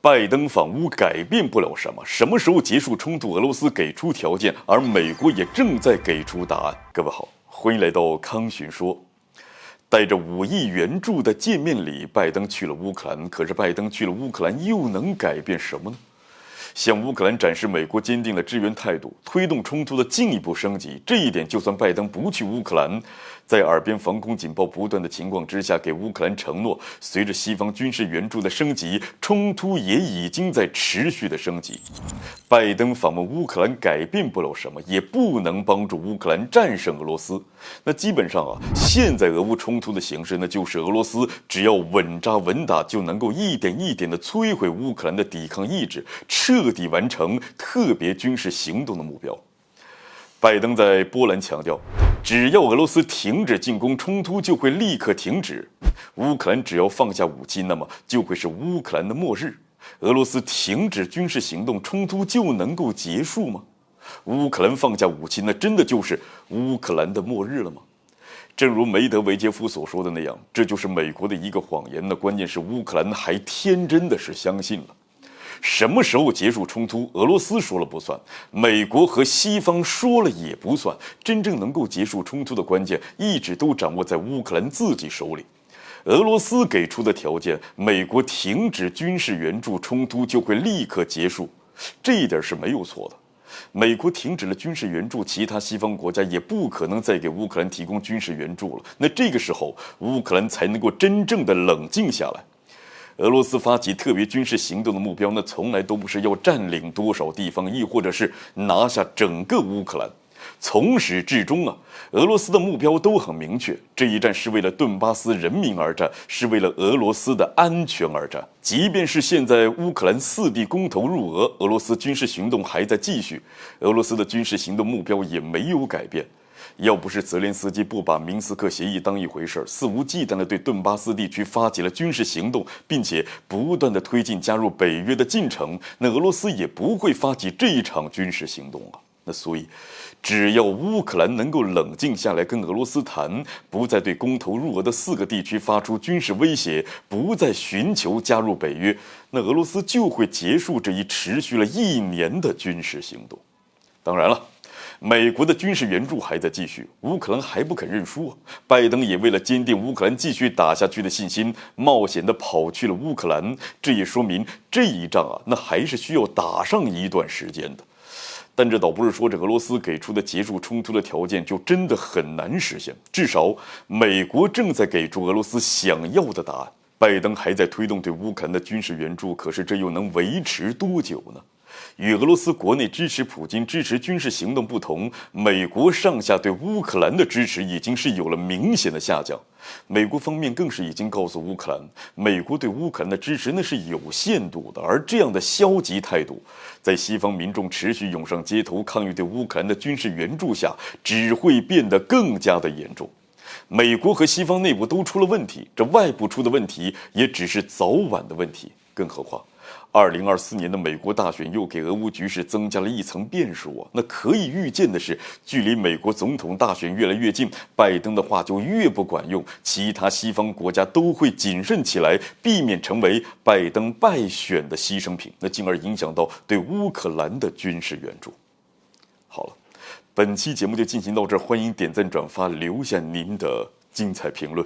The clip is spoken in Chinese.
拜登访乌改变不了什么，什么时候结束冲突，俄罗斯给出条件，而美国也正在给出答案。各位好，欢迎来到康寻说。带着5亿援助的见面礼，拜登去了乌克兰。可是拜登去了乌克兰又能改变什么呢？向乌克兰展示美国坚定的支援态度，推动冲突的进一步升级。这一点，就算拜登不去乌克兰，在耳边防空警报不断的情况之下，给乌克兰承诺，随着西方军事援助的升级，冲突也已经在持续的升级。拜登访问乌克兰改变不了什么，也不能帮助乌克兰战胜俄罗斯。那基本上现在俄乌冲突的形势呢，就是俄罗斯只要稳扎稳打，就能够一点一点的摧毁乌克兰的抵抗意志，彻底完成特别军事行动的目标。拜登在波兰强调，只要俄罗斯停止进攻，冲突就会立刻停止。乌克兰只要放下武器，那么就会是乌克兰的末日。俄罗斯停止军事行动，冲突就能够结束吗？乌克兰放下武器，那真的就是乌克兰的末日了吗？正如梅德韦杰夫所说的那样，这就是美国的一个谎言。那关键是乌克兰还天真的是相信了。什么时候结束冲突，俄罗斯说了不算，美国和西方说了也不算。真正能够结束冲突的关键，一直都掌握在乌克兰自己手里。俄罗斯给出的条件，美国停止军事援助，冲突就会立刻结束，这一点是没有错的。美国停止了军事援助，其他西方国家也不可能再给乌克兰提供军事援助了。那这个时候，乌克兰才能够真正的冷静下来。俄罗斯发起特别军事行动的目标，那从来都不是要占领多少地方，亦或者是拿下整个乌克兰。从始至终俄罗斯的目标都很明确，这一战是为了顿巴斯人民而战，是为了俄罗斯的安全而战。即便是现在乌克兰4地公投入俄，俄罗斯军事行动还在继续，俄罗斯的军事行动目标也没有改变。要不是泽连斯基不把明斯克协议当一回事，肆无忌惮地对顿巴斯地区发起了军事行动，并且不断地推进加入北约的进程，那俄罗斯也不会发起这一场军事行动那所以，只要乌克兰能够冷静下来跟俄罗斯谈，不再对公投入俄的4个地区发出军事威胁，不再寻求加入北约，那俄罗斯就会结束这一持续了1年的军事行动。当然了，美国的军事援助还在继续，乌克兰还不肯认输拜登也为了坚定乌克兰继续打下去的信心，冒险地跑去了乌克兰。这也说明这一仗那还是需要打上一段时间的。但这倒不是说这俄罗斯给出的结束冲突的条件就真的很难实现，至少美国正在给出俄罗斯想要的答案。拜登还在推动对乌克兰的军事援助，可是这又能维持多久呢？与俄罗斯国内支持普京、支持军事行动不同，美国上下对乌克兰的支持已经是有了明显的下降。美国方面更是已经告诉乌克兰，美国对乌克兰的支持那是有限度的，而这样的消极态度，在西方民众持续涌上街头抗议对乌克兰的军事援助下，只会变得更加的严重。美国和西方内部都出了问题，这外部出的问题也只是早晚的问题。更何况2024年的美国大选又给俄乌局势增加了一层变数那可以预见的是，距离美国总统大选越来越近，拜登的话就越不管用，其他西方国家都会谨慎起来，避免成为拜登败选的牺牲品，那进而影响到对乌克兰的军事援助。好了，本期节目就进行到这儿，欢迎点赞转发，留下您的精彩评论。